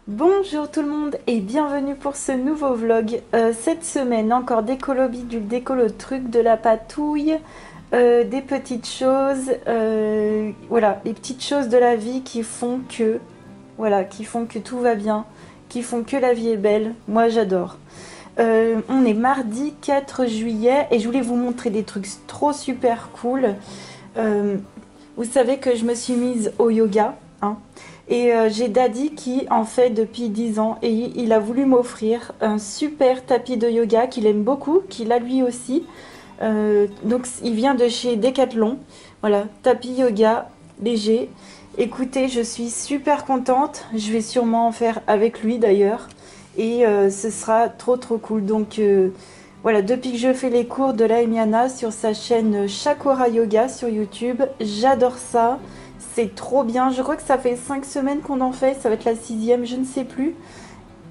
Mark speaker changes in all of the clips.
Speaker 1: Bonjour tout le monde et bienvenue pour ce nouveau vlog. Cette semaine, encore décolo bidule, décolo truc, de la patouille, des petites choses, voilà, les petites choses de la vie qui font que, voilà, qui font que tout va bien, qui font que la vie est belle. Moi j'adore. On est mardi 4 juillet et je voulais vous montrer des trucs trop super cool. Euh, Vous savez que je me suis mise au yoga, hein. Et j'ai Daddy qui en fait depuis 10 ans et il a voulu m'offrir un super tapis de yoga qu'il aime beaucoup, qu'il a lui aussi. Donc il vient de chez Decathlon. Voilà, tapis yoga léger. Écoutez, je suis super contente. Je vais sûrement en faire avec lui d'ailleurs. Et ce sera trop cool. Donc voilà, depuis que je fais les cours de la Emiana sur sa chaîne Chakora Yoga sur YouTube, j'adore ça. C'est trop bien. Je crois que ça fait 5 semaines qu'on en fait. Ça va être la 6e, je ne sais plus.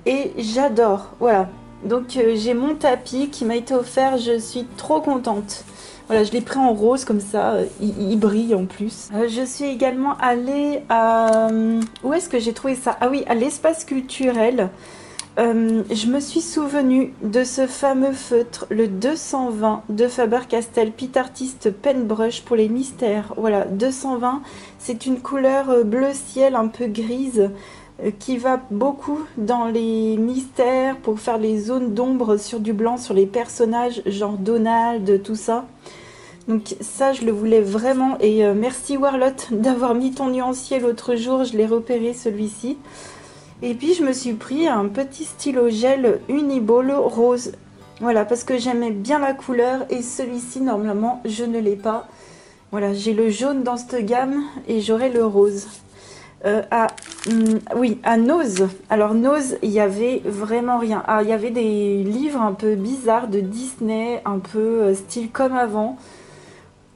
Speaker 1: Et j'adore. Voilà. Donc j'ai mon tapis qui m'a été offert. Je suis trop contente. Voilà, je l'ai pris en rose comme ça. Il brille en plus. Je suis également allée à... Où est-ce que j'ai trouvé ça? Ah oui, à l'espace culturel. Je me suis souvenue de ce fameux feutre, le 220 de Faber-Castell, Pit Artist Pen Brush pour les mystères. Voilà, 220, c'est une couleur bleu ciel un peu grise qui va beaucoup dans les mystères pour faire les zones d'ombre sur du blanc, sur les personnages, genre Donald, tout ça. Donc ça, je le voulais vraiment et merci Warlotte d'avoir mis ton nuancier l'autre jour, je l'ai repéré celui-ci. Et puis je me suis pris un petit stylo gel Uniball rose. Voilà, parce que j'aimais bien la couleur et celui-ci, normalement, je ne l'ai pas. Voilà, j'ai le jaune dans cette gamme et j'aurai le rose. Oui, à Nose. Alors Nose, il y avait vraiment rien. Ah, il y avait des livres un peu bizarres de Disney, un peu style comme avant.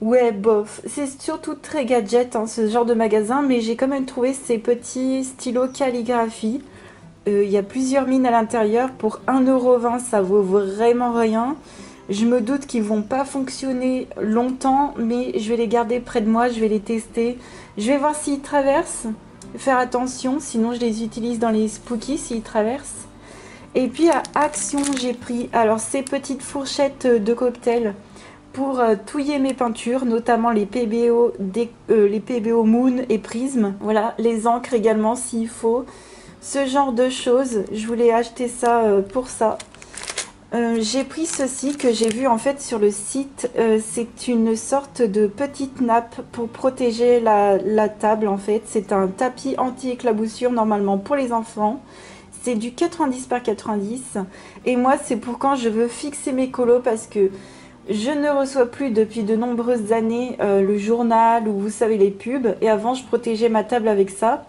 Speaker 1: Ouais, bof. C'est surtout très gadget, hein, ce genre de magasin, mais j'ai quand même trouvé ces petits stylos calligraphie. Il y a plusieurs mines à l'intérieur. Pour 1,20 €, ça vaut vraiment rien. Je me doute qu'ils vont pas fonctionner longtemps, mais je vais les garder près de moi, je vais les tester. Je vais voir s'ils traversent. Faire attention, sinon je les utilise dans les spookies s'ils traversent. Et puis à Action, j'ai pris alors ces petites fourchettes de cocktail pour touiller mes peintures, notamment les PBO, les PBO Moon et Prism. Voilà, les encres également s'il faut. Ce genre de choses, je voulais acheter ça pour ça. J'ai pris ceci que j'ai vu en fait sur le site. C'est une sorte de petite nappe pour protéger la table en fait. C'est un tapis anti-éclaboussure normalement pour les enfants. C'est du 90 par 90. Et moi c'est pour quand je veux fixer mes colos parce que je ne reçois plus depuis de nombreuses années le journal ou vous savez les pubs. Et avant je protégeais ma table avec ça.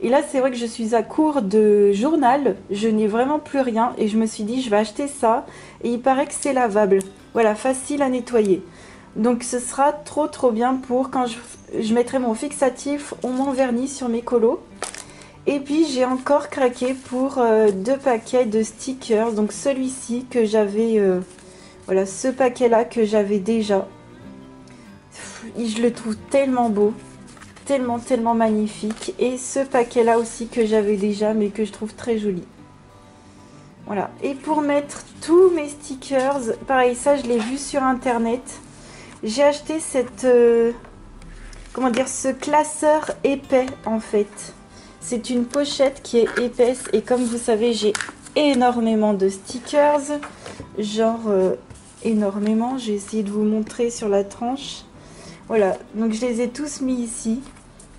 Speaker 1: Et là c'est vrai que je suis à court de journal. Je n'ai vraiment plus rien. Et je me suis dit je vais acheter ça. Et il paraît que c'est lavable. Voilà, facile à nettoyer. Donc ce sera trop bien pour quand je mettrai mon fixatif ou mon vernis sur mes colos. Et puis j'ai encore craqué pour 2 paquets de stickers. Donc celui-ci que j'avais... voilà, ce paquet-là que j'avais déjà. Je le trouve tellement beau. Tellement magnifique. Et ce paquet-là aussi que j'avais déjà, mais que je trouve très joli. Voilà. Et pour mettre tous mes stickers, pareil, ça je l'ai vu sur internet. J'ai acheté cette... comment dire, ce classeur épais en fait. C'est une pochette qui est épaisse. Et comme vous savez, j'ai énormément de stickers. Genre... énormément. J'ai essayé de vous montrer sur la tranche. Voilà, donc je les ai tous mis ici.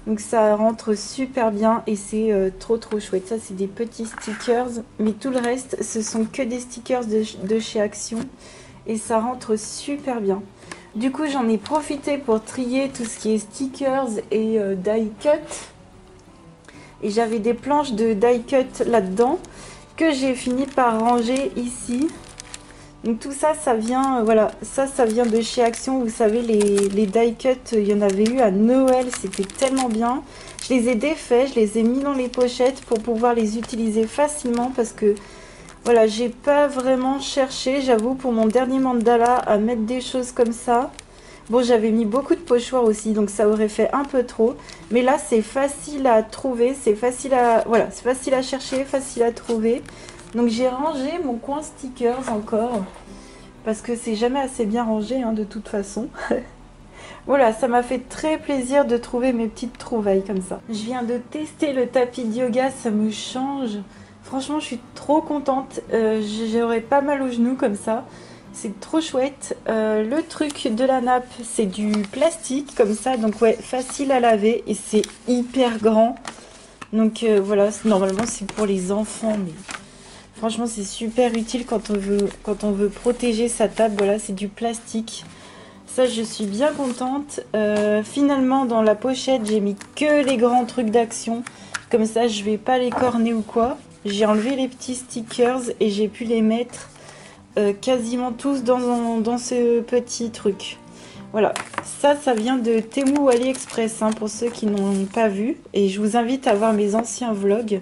Speaker 1: Donc ça rentre super bien et c'est trop chouette. Ça c'est des petits stickers, mais tout le reste ce sont que des stickers de chez Action et ça rentre super bien. Du coup j'en ai profité pour trier tout ce qui est stickers et die cut. Et j'avais des planches de die cut là-dedans que j'ai fini par ranger ici. Donc tout ça, ça vient, voilà, ça vient de chez Action. Vous savez, les die cut, il y en avait eu à Noël, c'était tellement bien. Je les ai défaits, je les ai mis dans les pochettes pour pouvoir les utiliser facilement parce que, voilà, j'ai pas vraiment cherché, j'avoue, pour mon dernier mandala à mettre des choses comme ça. Bon, j'avais mis beaucoup de pochoirs aussi, donc ça aurait fait un peu trop. Mais là, c'est facile à trouver, c'est facile à... Voilà, c'est facile à chercher, facile à trouver. Donc j'ai rangé mon coin stickers encore, parce que c'est jamais assez bien rangé, hein, de toute façon. Voilà, ça m'a fait très plaisir de trouver mes petites trouvailles comme ça. Je viens de tester le tapis de yoga, ça me change. Franchement, je suis trop contente. J'aurais pas mal aux genoux comme ça. C'est trop chouette. Le truc de la nappe, c'est du plastique comme ça. Donc ouais, facile à laver et c'est hyper grand. Donc voilà, normalement c'est pour les enfants. Mais franchement, c'est super utile quand on veut protéger sa table. Voilà, c'est du plastique. Ça, je suis bien contente. Finalement, dans la pochette, j'ai mis que les grands trucs d'action. Comme ça, je vais pas les corner ou quoi. J'ai enlevé les petits stickers et j'ai pu les mettre quasiment tous dans ce petit truc. Voilà. Ça vient de Temu ou AliExpress, hein, pour ceux qui n'ont pas vu. Et je vous invite à voir mes anciens vlogs.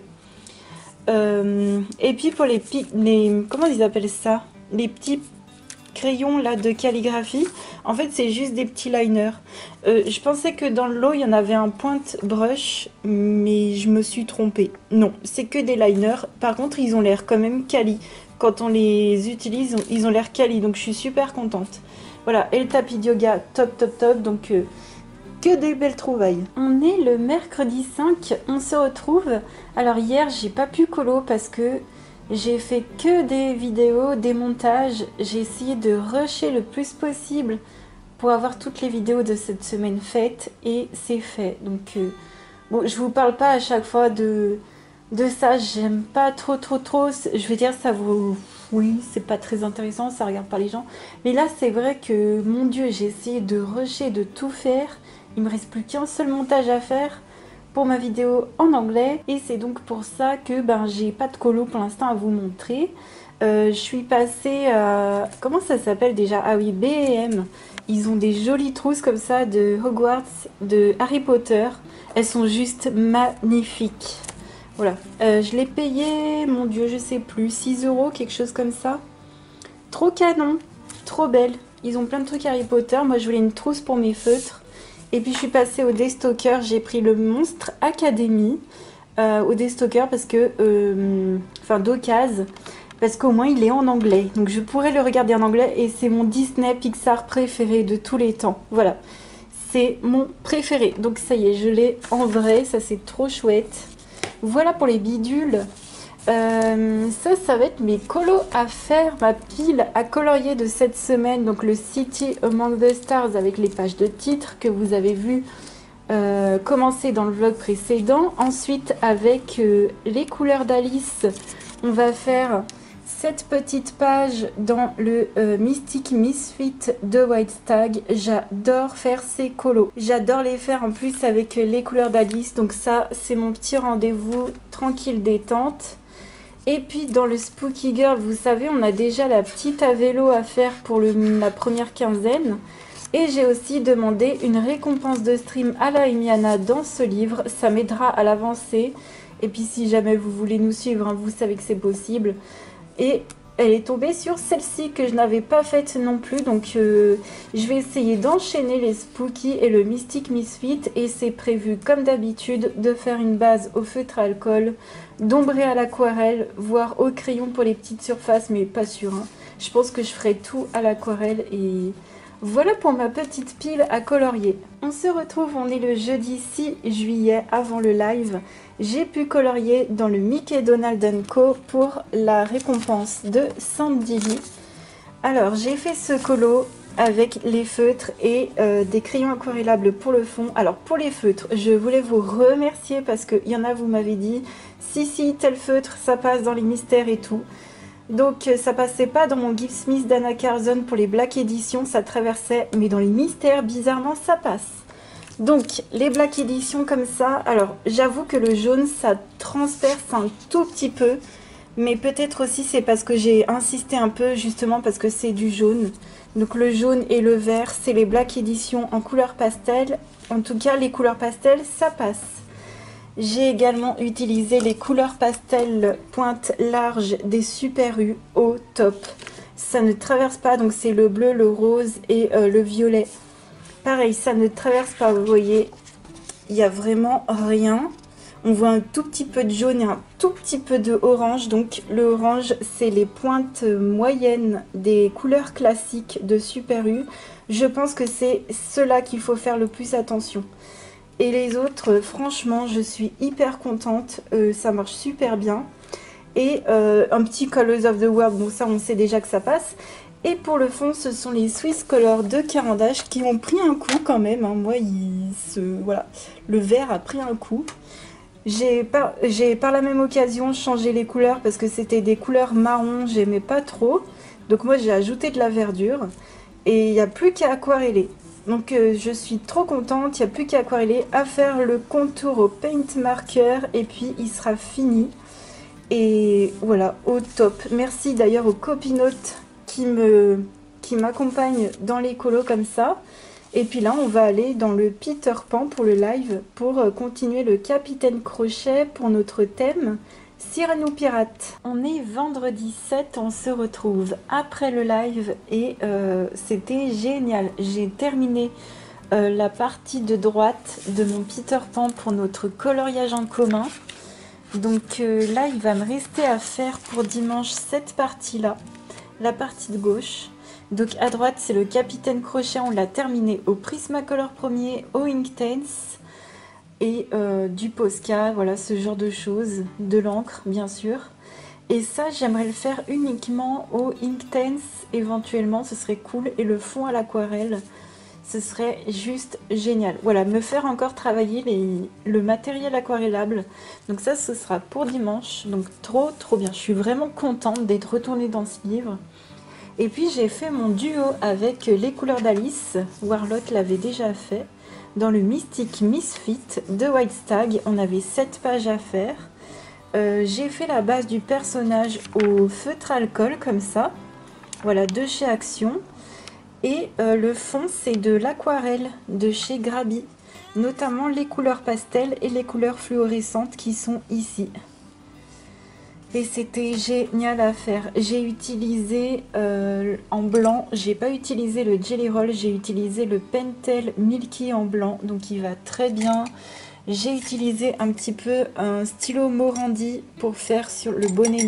Speaker 1: Et puis pour les comment ils appellent ça? Les petits crayons là de calligraphie, en fait c'est juste des petits liners. Je pensais que dans le lot il y en avait un point brush, mais je me suis trompée. Non, c'est que des liners. Par contre ils ont l'air quand même quali. Quand on les utilise, ils ont l'air quali, donc je suis super contente. Voilà, et le tapis de yoga top top top, donc que des belles trouvailles. On est le mercredi 5, on se retrouve. Alors hier j'ai pas pu colo parce que j'ai fait que des vidéos, des montages. J'ai essayé de rusher le plus possible pour avoir toutes les vidéos de cette semaine faites. Et c'est fait. Donc, bon, je vous parle pas à chaque fois de ça. J'aime pas trop. Je veux dire, ça vous... Oui, c'est pas très intéressant, ça regarde pas les gens. Mais là, c'est vrai que, mon Dieu, j'ai essayé de rusher, de tout faire. Il me reste plus qu'un seul montage à faire pour ma vidéo en anglais, et c'est donc pour ça que j'ai pas de colo pour l'instant à vous montrer. Je suis passée à... Comment ça s'appelle déjà? Ah oui, B&M. Ils ont des jolies trousses comme ça de Hogwarts, de Harry Potter. Elles sont juste magnifiques. Voilà. Je l'ai payé, mon Dieu, je sais plus, 6 €, quelque chose comme ça. Trop canon, trop belle. Ils ont plein de trucs Harry Potter. Moi, je voulais une trousse pour mes feutres. Et puis je suis passée au Destocker, j'ai pris le Monstre Academy au Destocker parce que, enfin d'occasion, parce qu'au moins il est en anglais. Donc je pourrais le regarder en anglais et c'est mon Disney Pixar préféré de tous les temps. Voilà, c'est mon préféré. Donc ça y est, je l'ai en vrai, ça c'est trop chouette. Voilà pour les bidules. Ça va être mes colos à faire, ma pile à colorier de cette semaine. Donc le City Among the Stars avec les pages de titres que vous avez vu commencer dans le vlog précédent. Ensuite avec les couleurs d'Alice, on va faire cette petite page dans le Mystic Misfit de White Stag. J'adore faire ces colos. J'adore les faire en plus avec les couleurs d'Alice. Donc ça, c'est mon petit rendez-vous tranquille détente. Et puis dans le Spooky Girl, vous savez, on a déjà la petite à vélo à faire pour la première quinzaine. Et j'ai aussi demandé une récompense de stream à la Emiana dans ce livre. Ça m'aidera à l'avancer. Et puis si jamais vous voulez nous suivre, hein, vous savez que c'est possible. Et elle est tombée sur celle-ci que je n'avais pas faite non plus. Donc je vais essayer d'enchaîner les Spooky et le Mystic Misfit. Et c'est prévu comme d'habitude de faire une base au feutre à alcool, d'ombrer à l'aquarelle, voire au crayon pour les petites surfaces, mais pas sûr. Hein. Je pense que je ferai tout à l'aquarelle et... Voilà pour ma petite pile à colorier. On se retrouve, on est le jeudi 6 juillet avant le live. J'ai pu colorier dans le Mickey Donald Co pour la récompense de Sandy Lee. Alors j'ai fait ce colo avec les feutres et des crayons aquarellables pour le fond. Alors pour les feutres, je voulais vous remercier parce qu'il y en a, vous m'avez dit, si tel feutre ça passe dans les mystères et tout. Donc ça passait pas dans mon Gift Smith d'Anna Carson pour les Black Editions, ça traversait, mais dans les mystères, bizarrement, ça passe. Donc les Black Editions comme ça, alors j'avoue que le jaune, ça transperce un tout petit peu, mais peut-être aussi c'est parce que j'ai insisté un peu, justement parce que c'est du jaune. Donc le jaune et le vert, c'est les Black Editions en couleur pastel. En tout cas, les couleurs pastel, ça passe. J'ai également utilisé les couleurs pastel pointe large des Super U au top. Ça ne traverse pas, donc c'est le bleu, le rose et le violet. Pareil, ça ne traverse pas, vous voyez, il n'y a vraiment rien. On voit un tout petit peu de jaune et un tout petit peu de orange. Donc le orange, c'est les pointes moyennes des couleurs classiques de Super U. Je pense que c'est cela qu'il faut faire le plus attention. Et les autres, franchement, je suis hyper contente. Ça marche super bien. Et un petit Colors of the World, bon ça on sait déjà que ça passe. Et pour le fond, ce sont les Swiss Color de Caran d'Ache qui ont pris un coup quand même. Hein. Moi, voilà, le vert a pris un coup. J'ai par la même occasion changé les couleurs parce que c'était des couleurs marron, j'aimais pas trop. Donc moi j'ai ajouté de la verdure et il n'y a plus qu'à aquareller. Donc je suis trop contente, il n'y a plus qu'à aquareller, à faire le contour au paint marker et puis il sera fini. Et voilà, au top. Merci d'ailleurs aux copinotes qui m'accompagnent dans les colos comme ça. Et puis là, on va aller dans le Peter Pan pour le live, pour continuer le Capitaine Crochet pour notre thème Cyrano Pirate. On est vendredi 7, on se retrouve après le live et c'était génial. J'ai terminé la partie de droite de mon Peter Pan pour notre coloriage en commun. Donc là, il va me rester à faire pour dimanche cette partie-là, la partie de gauche. Donc à droite, c'est le Capitaine Crochet, on l'a terminé au Prismacolor premier, au Inktense et du Posca, voilà ce genre de choses, de l'encre bien sûr. Et ça, j'aimerais le faire uniquement au Inktense, éventuellement, ce serait cool. Et le fond à l'aquarelle, ce serait juste génial. Voilà, me faire encore travailler le matériel aquarellable. Donc ça, ce sera pour dimanche. Donc trop bien. Je suis vraiment contente d'être retournée dans ce livre. Et puis j'ai fait mon duo avec les couleurs d'Alice. Warlock l'avait déjà fait. Dans le Mystic Misfit de White Stag, on avait 7 pages à faire. J'ai fait la base du personnage au feutre alcool comme ça. Voilà, de chez Action. Et le fond, c'est de l'aquarelle de chez Grabi. Notamment les couleurs pastel et les couleurs fluorescentes qui sont ici. Et c'était génial à faire. J'ai utilisé en blanc, j'ai pas utilisé le Jelly Roll, j'ai utilisé le Pentel Milky en blanc, donc il va très bien. J'ai utilisé un petit peu un stylo Morandi pour faire sur le bonnet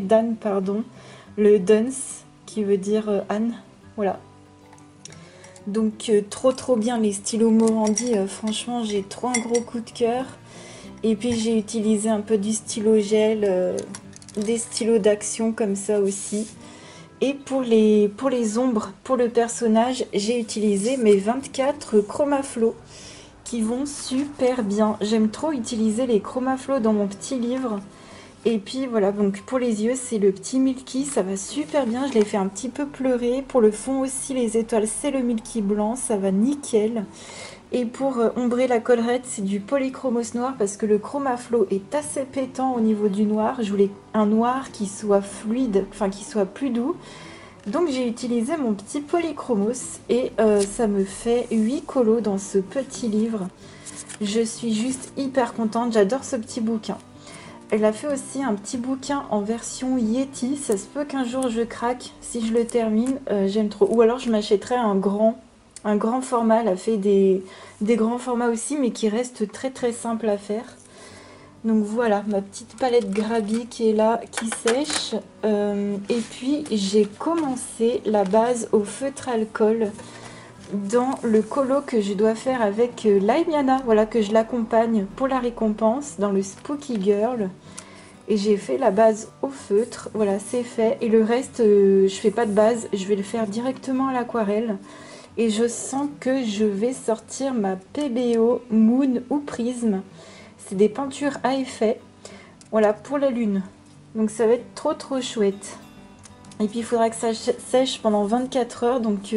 Speaker 1: d'Anne, pardon, le Dunce, qui veut dire Anne, voilà. Donc trop bien les stylos Morandi, franchement j'ai trop un gros coup de cœur. Et puis j'ai utilisé un peu du stylo gel, des stylos d'action comme ça aussi. Et pour les ombres, pour le personnage, j'ai utilisé mes 24 Chromaflow qui vont super bien. J'aime trop utiliser les Chromaflow dans mon petit livre. Et puis voilà, donc pour les yeux, c'est le petit Milky, ça va super bien. Je l'ai fait un petit peu pleurer. Pour le fond aussi, les étoiles, c'est le Milky blanc, ça va nickel. Et pour ombrer la collerette, c'est du polychromos noir parce que le Chromaflow est assez pétant au niveau du noir. Je voulais un noir qui soit fluide, enfin qui soit plus doux. Donc j'ai utilisé mon petit polychromos et ça me fait 8 colos dans ce petit livre. Je suis juste hyper contente, j'adore ce petit bouquin. Elle a fait aussi un petit bouquin en version Yeti. Ça se peut qu'un jour je craque si je le termine, j'aime trop. Ou alors je m'achèterai un grand format. Elle a fait des grands formats aussi, mais qui restent très simple à faire. Donc voilà, ma petite palette Grabi qui est là, qui sèche. Et puis j'ai commencé la base au feutre alcool dans le colo que je dois faire avec Laimiana. Voilà, que je l'accompagne pour la récompense dans le Spooky Girl. Et j'ai fait la base au feutre, voilà, c'est fait. Et le reste, je fais pas de base, je vais le faire directement à l'aquarelle. Et je sens que je vais sortir ma PBO Moon ou Prisme. C'est des peintures à effet. Voilà, pour la lune. Donc ça va être trop chouette. Et puis il faudra que ça sèche pendant 24 heures. Donc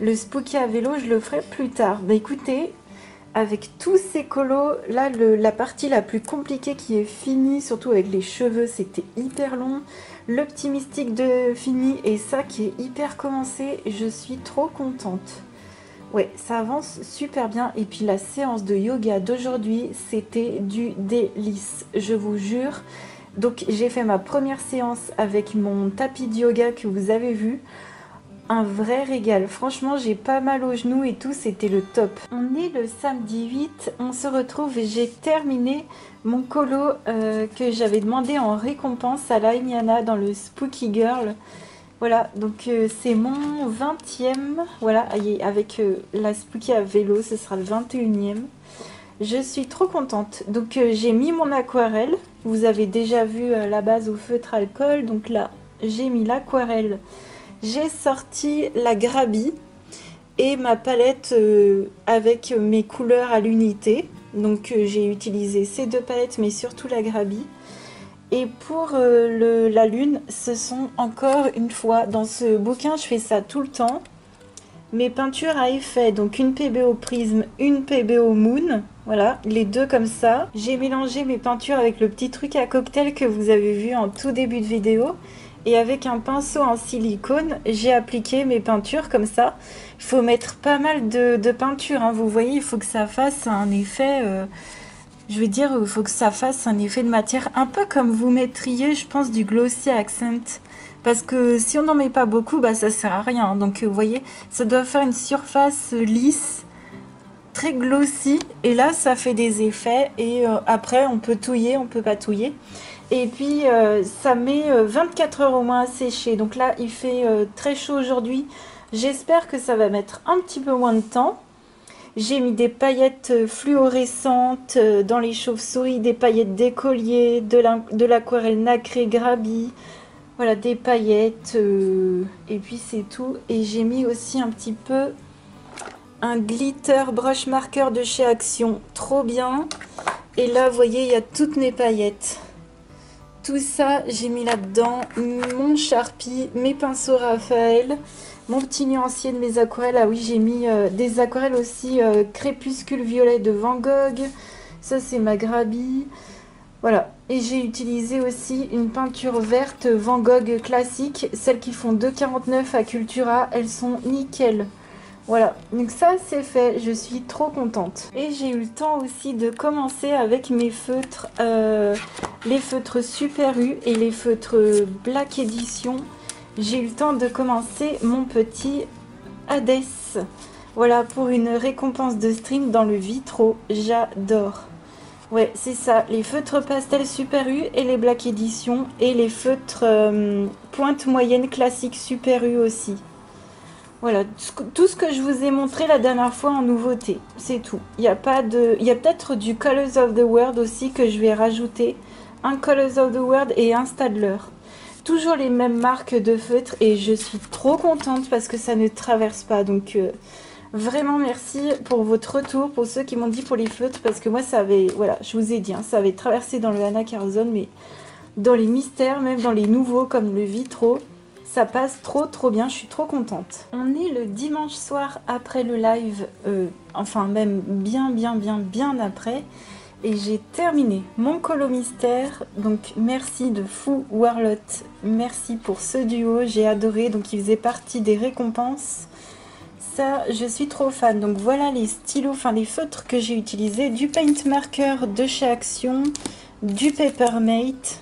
Speaker 1: le spooky à vélo, je le ferai plus tard. Bah écoutez, avec tous ces colos, là la partie la plus compliquée qui est finie, surtout avec les cheveux, c'était hyper long. Le petit mystique de fini et ça qui est hyper commencé, je suis trop contente. Ouais, ça avance super bien. Et puis la séance de yoga d'aujourd'hui, c'était du délice, je vous jure. Donc j'ai fait ma première séance avec mon tapis de yoga que vous avez vu. un vrai régal. Franchement, j'ai pas mal aux genoux et tout, c'était le top. On est le samedi 8, on se retrouve et j'ai terminé mon colo que j'avais demandé en récompense à la Emiana dans le Spooky Girl. Voilà, donc c'est mon 20e, voilà, avec la Spooky à vélo, ce sera le 21e. Je suis trop contente. Donc j'ai mis mon aquarelle, vous avez déjà vu la base au feutre alcool, donc là j'ai mis l'aquarelle. J'ai sorti la Grabie et ma palette avec mes couleurs à l'unité. Donc j'ai utilisé ces deux palettes, mais surtout la Grabie. Et pour la lune, ce sont encore une fois, dans ce bouquin, je fais ça tout le temps. Mes peintures à effet, donc une PBO prisme, une PBO moon. Voilà, les deux comme ça. J'ai mélangé mes peintures avec le petit truc à cocktail que vous avez vu en tout début de vidéo. Et avec un pinceau en silicone, j'ai appliqué mes peintures comme ça. Il faut mettre pas mal de peinture, hein. Vous voyez, il faut que ça fasse un effet... je veux dire, il faut que ça fasse un effet de matière un peu comme vous mettriez, je pense, du glossy accent. Parce que si on n'en met pas beaucoup, bah ça sert à rien. Donc vous voyez, ça doit faire une surface lisse, très glossy. Et là, ça fait des effets. Et après, on peut touiller, on peut pas touiller. Et puis, ça met 24 heures au moins à sécher. Donc là, il fait très chaud aujourd'hui. J'espère que ça va mettre un petit peu moins de temps. J'ai mis des paillettes fluorescentes dans les chauves-souris, des paillettes d'écolier, de l'aquarelle nacrée Grabie. Voilà, des paillettes. Et puis c'est tout. Et j'ai mis aussi un petit peu un glitter brush marker de chez Action. Trop bien. Et là, vous voyez, il y a toutes mes paillettes. Tout ça, j'ai mis là-dedans mon Sharpie, mes pinceaux Raphaël, mon petit nuancier de mes aquarelles. Ah oui, j'ai mis des aquarelles aussi crépuscule violet de Van Gogh. Ça, c'est ma Grabie. Voilà. Et j'ai utilisé aussi une peinture verte Van Gogh classique. Celles qui font 2,49 à Cultura. Elles sont nickel. Voilà, donc ça c'est fait, je suis trop contente. Et j'ai eu le temps aussi de commencer avec mes feutres, les feutres Super U et les feutres Black Edition. J'ai eu le temps de commencer mon petit Hades. Voilà, pour une récompense de stream dans le Vitro, j'adore. Ouais, c'est ça, les feutres pastel Super U et les Black Edition et les feutres pointe moyenne classique Super U aussi. Voilà, tout ce que je vous ai montré la dernière fois en nouveauté, c'est tout. Il y a peut-être du Colors of the World aussi que je vais rajouter. Un Colors of the World et un Staedtler. Toujours les mêmes marques de feutres et je suis trop contente parce que ça ne traverse pas. Donc vraiment merci pour votre retour, pour ceux qui m'ont dit pour les feutres. Parce que moi ça avait, voilà, je vous ai dit, hein, ça avait traversé dans le Anna Carzone, mais dans les mystères, même dans les nouveaux comme le Vitro. Ça passe trop bien, je suis trop contente. On est le dimanche soir après le live, enfin même bien après. Et j'ai terminé mon colo mystère. Donc merci de fou Warlot, merci pour ce duo, j'ai adoré. Donc il faisait partie des récompenses. Ça, je suis trop fan. Donc voilà les stylos, enfin les feutres que j'ai utilisés. Du paint marker de chez Action, du Papermate,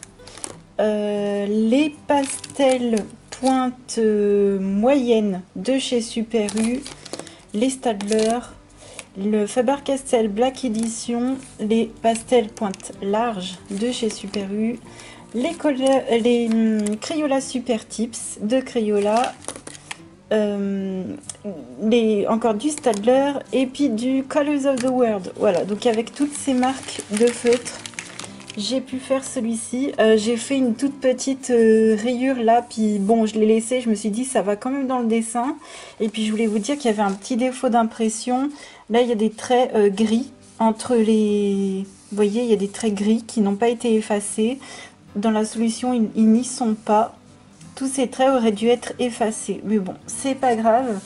Speaker 1: les pastels pointe moyenne de chez Super U, les Staedtler, le Faber-Castell Black Edition, les pastels pointe large de chez Super U, les Crayola Super Tips de Crayola, encore du Staedtler et puis du Colors of the World. Voilà, donc avec toutes ces marques de feutres, j'ai pu faire celui-ci. J'ai fait une toute petite rayure là, puis bon, je l'ai laissé, je me suis dit ça va quand même dans le dessin. Et puis je voulais vous dire qu'il y avait un petit défaut d'impression. Là, il y a des traits gris entre les... Vous voyez, il y a des traits gris qui n'ont pas été effacés. Dans la solution, ils n'y sont pas. Tous ces traits auraient dû être effacés. Mais bon, c'est pas grave.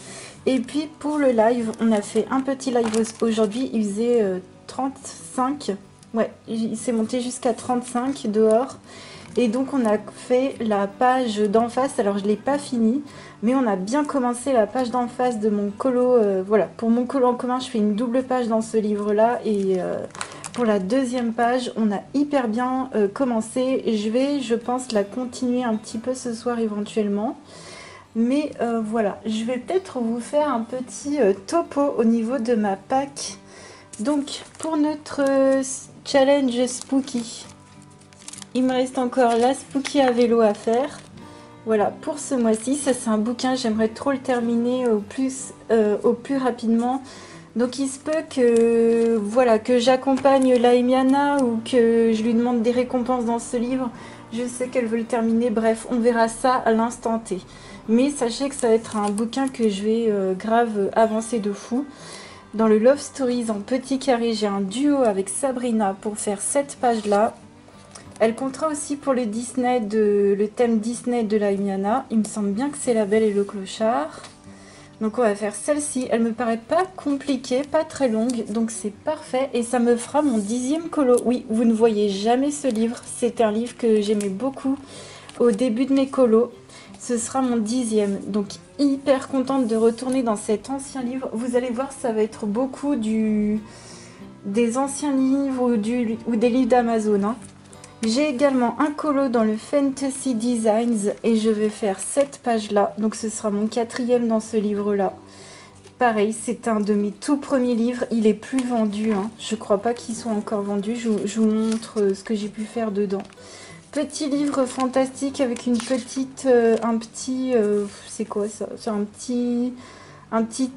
Speaker 1: Et puis pour le live, on a fait un petit live aujourd'hui. Il faisait 35. Ouais, il s'est monté jusqu'à 35 dehors. Et donc on a fait la page d'en face. Alors je ne l'ai pas fini, mais on a bien commencé la page d'en face de mon colo. Voilà, pour mon colo en commun, je fais une double page dans ce livre-là. Et pour la deuxième page, on a hyper bien commencé. Je vais, je pense, la continuer un petit peu ce soir éventuellement. Mais voilà, je vais peut-être vous faire un petit topo au niveau de ma pack. Donc, pour notre challenge spooky, il me reste encore la spooky à vélo à faire. Voilà, pour ce mois-ci, ça c'est un bouquin, j'aimerais trop le terminer au plus rapidement. Donc il se peut que, voilà, que j'accompagne Laimiana ou que je lui demande des récompenses dans ce livre. Je sais qu'elle veut le terminer, bref, on verra ça à l'instant T. Mais sachez que ça va être un bouquin que je vais grave avancer de fou. Dans le Love Stories en petit carré, j'ai un duo avec Sabrina pour faire cette page-là. Elle comptera aussi pour le thème Disney de Laimiana. Il me semble bien que c'est La Belle et le Clochard. Donc on va faire celle-ci. Elle me paraît pas compliquée, pas très longue, donc c'est parfait. Et ça me fera mon 10e colo. Oui, vous ne voyez jamais ce livre. C'est un livre que j'aimais beaucoup au début de mes colos. Ce sera mon 10e. Donc hyper contente de retourner dans cet ancien livre. Vous allez voir, ça va être beaucoup des anciens livres ou des livres d'Amazon, hein. J'ai également un colo dans le Fantasy Designs et je vais faire cette page-là. Donc ce sera mon 4e dans ce livre-là. Pareil, c'est un de mes tout premiers livres. Il est plus vendu, hein. Je crois pas qu'il soit encore vendu. Je vous montre ce que j'ai pu faire dedans. Petit livre fantastique avec une petite... c'est quoi ça? C'est un petit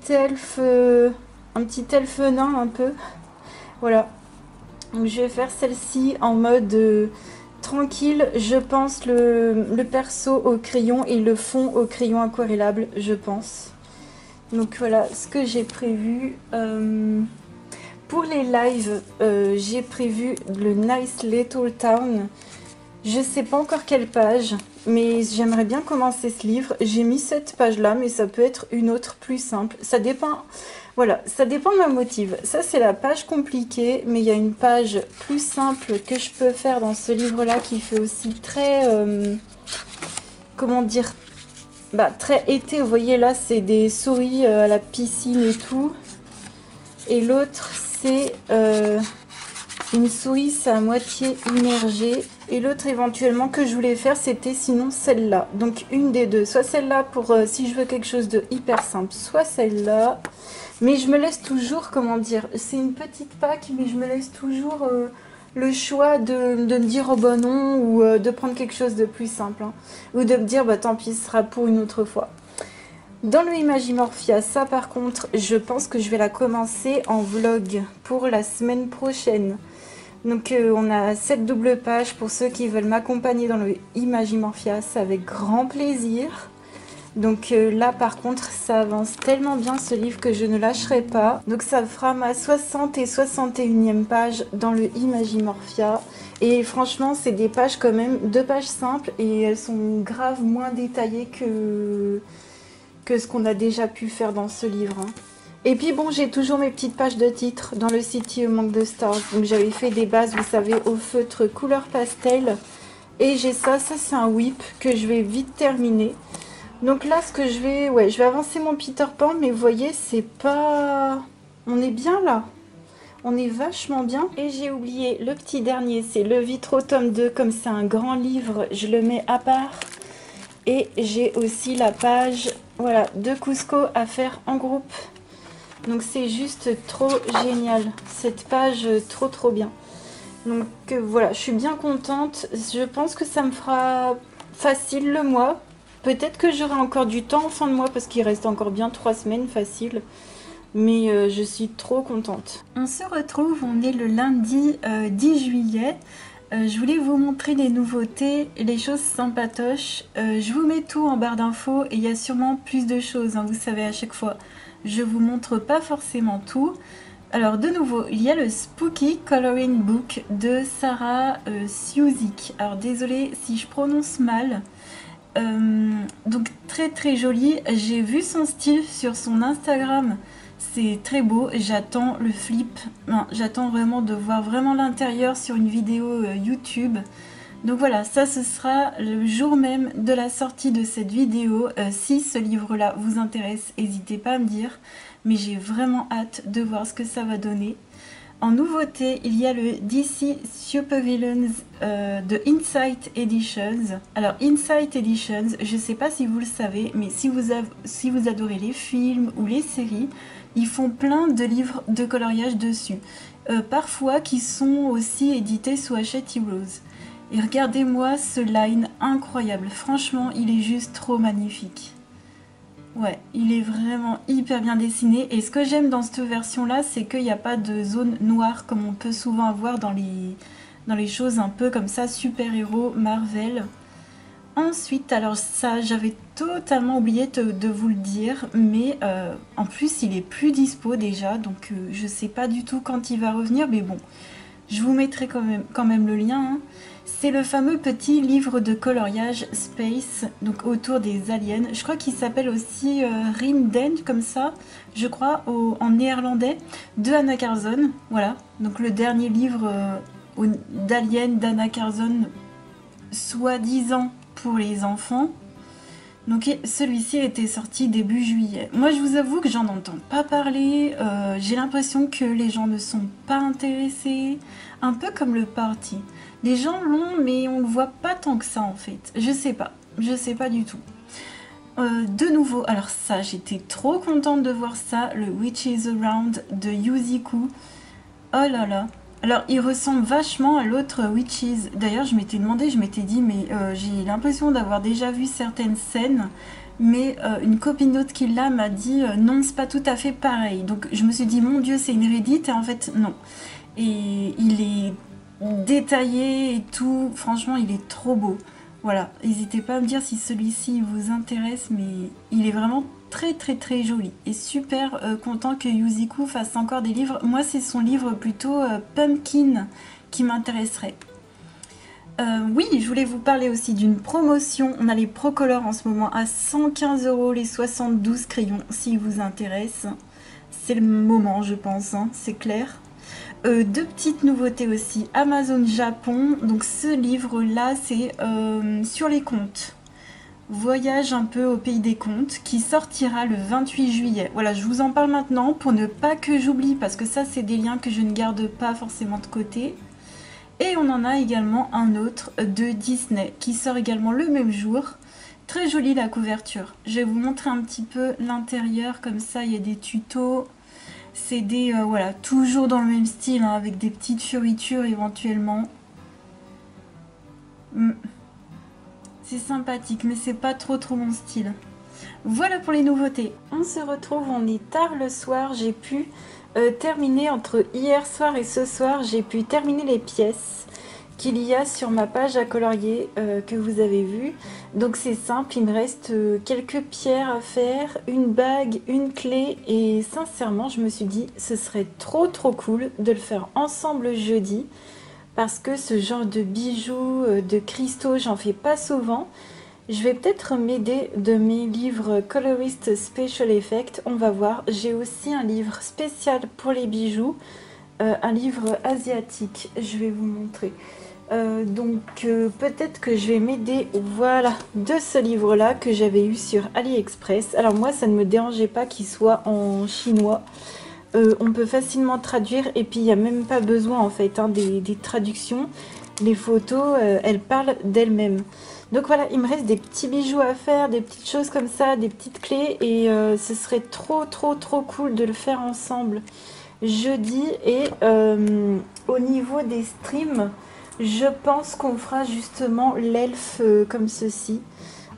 Speaker 1: elfe... un petit elfe nain un peu. Voilà. Donc je vais faire celle-ci en mode tranquille. Je pense le perso au crayon et le fond au crayon aquarellable, je pense. Donc voilà ce que j'ai prévu. Pour les lives, j'ai prévu le Nice Little Town. Je sais pas encore quelle page, mais j'aimerais bien commencer ce livre. J'ai mis cette page-là, mais ça peut être une autre plus simple. Ça dépend... Voilà, ça dépend de ma motive. Ça, c'est la page compliquée, mais il y a une page plus simple que je peux faire dans ce livre-là qui fait aussi très... comment dire, très été. Vous voyez, là, c'est des souris à la piscine et tout. Et l'autre, c'est une souris à moitié immergée. Et l'autre, éventuellement, que je voulais faire, c'était sinon celle-là. Donc, une des deux. Soit celle-là pour si je veux quelque chose de hyper simple, soit celle-là. Mais je me laisse toujours, comment dire, c'est une petite pack, mais je me laisse toujours le choix de me dire oh bah non, ou de prendre quelque chose de plus simple, hein. Ou de me dire bah tant pis, ce sera pour une autre fois. Dans le Imagimorphia, ça par contre, je pense que je vais la commencer en vlog pour la semaine prochaine. Donc on a cette double page pour ceux qui veulent m'accompagner dans le Imagimorphia, c'est avec grand plaisir. Donc là par contre ça avance tellement bien ce livre que je ne lâcherai pas. Donc ça fera ma 60 et 61e page dans le Imagimorphia. Et franchement c'est des pages quand même, 2 pages simples et elles sont grave moins détaillées que ce qu'on a déjà pu faire dans ce livre, hein. Et puis bon, j'ai toujours mes petites pages de titres dans le City Among the Stars. Donc j'avais fait des bases, vous savez, au feutre couleur pastel. Et j'ai ça c'est un whip que je vais vite terminer. Donc là, ce que je vais avancer mon Peter Pan, mais vous voyez, c'est pas... On est bien là. On est vachement bien. Et j'ai oublié le petit dernier, c'est le Vitro tome 2. Comme c'est un grand livre, je le mets à part. Et j'ai aussi la page, voilà, de Cusco à faire en groupe. Donc c'est juste trop génial. Cette page, trop bien. Donc voilà, je suis bien contente. Je pense que ça me fera facile le mois. Peut-être que j'aurai encore du temps en fin de mois parce qu'il reste encore bien 3 semaines facile. Mais je suis trop contente. On se retrouve, on est le lundi 10 juillet. Je voulais vous montrer les nouveautés, les choses sympatoches. Je vous mets tout en barre d'infos et il y a sûrement plus de choses, hein, vous savez à chaque fois. Je vous montre pas forcément tout. Alors de nouveau, il y a le Spooky Coloring Book de Sarah Siuzik. Alors désolée si je prononce mal. Donc très joli. J'ai vu son style sur son Instagram. C'est très beau, j'attends le flip, j'attends vraiment de voir vraiment l'intérieur sur une vidéo YouTube. Donc voilà, ça ce sera le jour même de la sortie de cette vidéo. Si ce livre-là vous intéresse, n'hésitez pas à me dire. Mais j'ai vraiment hâte de voir ce que ça va donner. En nouveauté, il y a le DC Supervillains de Insight Editions. Alors, Insight Editions, je ne sais pas si vous le savez, mais si vous adorez les films ou les séries, ils font plein de livres de coloriage dessus. Parfois qui sont aussi édités sous Hachette Heroes. Et regardez-moi ce line incroyable. Franchement, il est juste trop magnifique. Ouais, il est vraiment hyper bien dessiné. Et ce que j'aime dans cette version-là, c'est qu'il n'y a pas de zone noire comme on peut souvent avoir dans les choses un peu comme ça, super-héros, Marvel. Ensuite, alors ça, j'avais totalement oublié de vous le dire, mais en plus, il est plus dispo déjà, donc je sais pas du tout quand il va revenir, mais bon, je vous mettrai quand même le lien, hein. C'est le fameux petit livre de coloriage Space, donc autour des aliens. Je crois qu'il s'appelle aussi Rimden, comme ça, je crois, en néerlandais, de Anna Carson. Voilà, donc le dernier livre d'Alien d'Anna Carson, soi-disant pour les enfants. Donc celui-ci était sorti début juillet. Moi je vous avoue que j'en entends pas parler, j'ai l'impression que les gens ne sont pas intéressés, un peu comme le party. Les gens l'ont mais on le voit pas tant que ça en fait, je sais pas du tout. De nouveau, alors ça j'étais trop contente de voir ça, le Witches Around de Yuziku. Oh là là. Alors, il ressemble vachement à l'autre Witches. D'ailleurs, je m'étais demandé, je m'étais dit, mais j'ai l'impression d'avoir déjà vu certaines scènes, mais une copine qui l'a m'a dit, non, c'est pas tout à fait pareil. Donc, je me suis dit, mon Dieu, c'est une redite, et en fait, non. Et il est détaillé et tout. Franchement, il est trop beau. Voilà, n'hésitez pas à me dire si celui-ci vous intéresse, mais il est vraiment très joli et super content que Yuziku fasse encore des livres. Moi c'est son livre plutôt Pumpkin qui m'intéresserait. Oui, je voulais vous parler aussi d'une promotion. On a les Procolor en ce moment à 115 € les 72 crayons si vous intéresse. C'est le moment je pense, hein, c'est clair. Deux petites nouveautés aussi, Amazon Japon, donc ce livre là c'est sur les contes. Voyage un peu au pays des contes qui sortira le 28 juillet. Voilà, je vous en parle maintenant pour ne pas que j'oublie parce que ça c'est des liens que je ne garde pas forcément de côté. Et on en a également un autre de Disney qui sort également le même jour. Très jolie la couverture. Je vais vous montrer un petit peu l'intérieur comme ça, il y a des tutos. C'est des, voilà, toujours dans le même style, hein, avec des petites fioritures éventuellement. C'est sympathique, mais c'est pas trop mon style. Voilà pour les nouveautés. On se retrouve, on est tard le soir. J'ai pu terminer entre hier soir et ce soir. J'ai pu terminer les pièces qu'il y a sur ma page à colorier que vous avez vu. Donc c'est simple, il me reste quelques pierres à faire, une bague, une clé et sincèrement je me suis dit ce serait trop cool de le faire ensemble jeudi parce que ce genre de bijoux, de cristaux, j'en fais pas souvent. Je vais peut-être m'aider de mes livres Colorist Special Effects, on va voir. J'ai aussi un livre spécial pour les bijoux, un livre asiatique, je vais vous montrer. Donc peut-être que je vais m'aider, voilà, de ce livre là que j'avais eu sur AliExpress. Alors moi ça ne me dérangeait pas qu'il soit en chinois, on peut facilement traduire et puis il n'y a même pas besoin en fait hein, des traductions. Les photos elles parlent d'elles-mêmes. Donc voilà, il me reste des petits bijoux à faire, des petites choses comme ça, des petites clés et ce serait trop cool de le faire ensemble jeudi. Et au niveau des streams, je pense qu'on fera justement l'elfe comme ceci,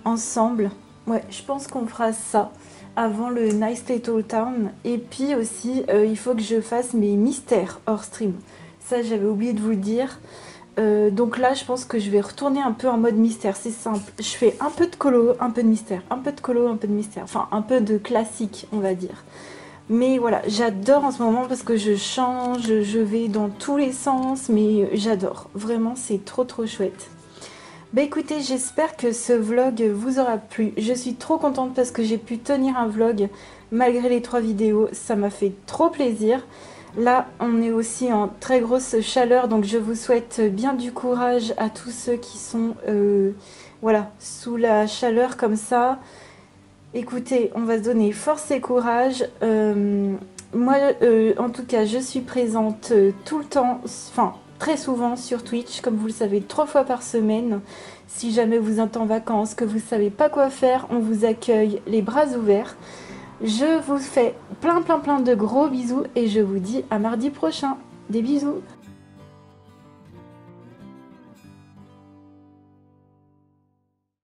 Speaker 1: ensemble. Ouais, je pense qu'on fera ça avant le Nice Little Town. Et puis aussi, il faut que je fasse mes mystères hors stream. Ça, j'avais oublié de vous le dire. Donc là, je pense que je vais retourner un peu en mode mystère. C'est simple. Je fais un peu de colo, un peu de mystère. Un peu de colo, un peu de mystère. Enfin, un peu de classique, on va dire. Mais voilà, j'adore en ce moment parce que je change, je vais dans tous les sens, mais j'adore. Vraiment, c'est trop chouette. Bah écoutez, j'espère que ce vlog vous aura plu. Je suis trop contente parce que j'ai pu tenir un vlog malgré les 3 vidéos. Ça m'a fait trop plaisir. Là, on est aussi en très grosse chaleur, donc je vous souhaite bien du courage à tous ceux qui sont voilà, sous la chaleur comme ça. Écoutez, on va se donner force et courage. Moi, en tout cas, je suis présente tout le temps, enfin très souvent sur Twitch, comme vous le savez, 3 fois par semaine. Si jamais vous êtes en vacances, que vous ne savez pas quoi faire, on vous accueille les bras ouverts. Je vous fais plein plein plein de gros bisous et je vous dis à mardi prochain. Des bisous.